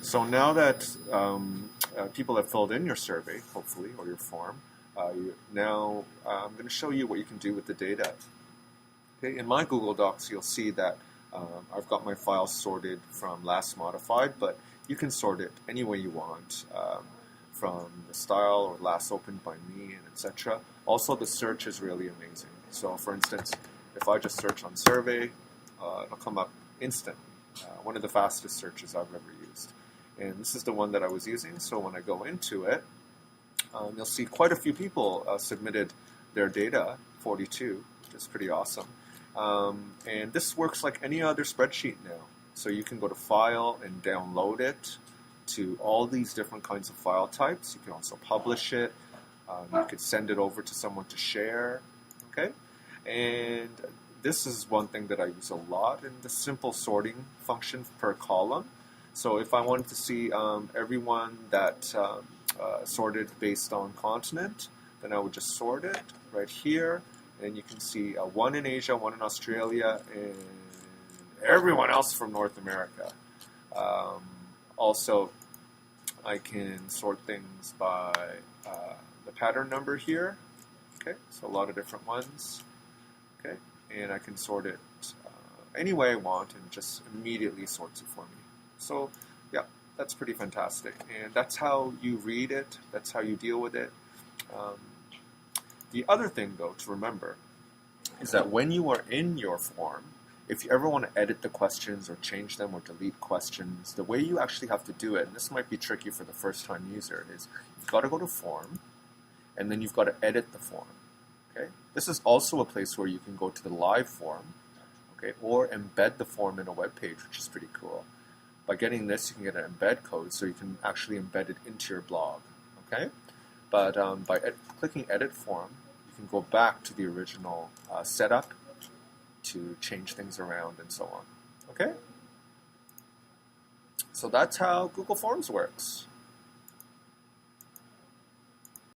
So now that people have filled in your survey, hopefully, or your form, now I'm going to show you what you can do with the data. Okay, in my Google Docs, you'll see that I've got my files sorted from last modified, but you can sort it any way you want, from the style or last opened by me, and etc. Also, the search is really amazing. So, for instance, if I just search on survey, it'll come up instantly. One of the fastest searches I've ever used. And this is the one that I was using, so when I go into it, you'll see quite a few people submitted their data, 42, which is pretty awesome. And this works like any other spreadsheet now. So you can go to File and download it to all these different kinds of file types. You can also publish it. You could send it over to someone to share. Okay? And this is one thing that I use a lot in the simple sorting function per column. So if I wanted to see everyone that sorted based on continent, then I would just sort it right here. And you can see one in Asia, one in Australia, and everyone else from North America. Also, I can sort things by the pattern number here. Okay, so a lot of different ones. Okay, and I can sort it any way I want, and just immediately sorts it for me. So, yeah, that's pretty fantastic. And that's how you read it. That's how you deal with it. The other thing, though, to remember is that when you are in your form, if you ever want to edit the questions or change them or delete questions, the way you actually have to do it, and this might be tricky for the first-time user, is you've got to go to Form, and then you've got to edit the form. Okay? This is also a place where you can go to the live form, okay, or embed the form in a web page, which is pretty cool. By getting this, you can get an embed code, so you can actually embed it into your blog. Okay? But by clicking Edit Form, you can go back to the original setup to change things around and so on. Okay? So that's how Google Forms works.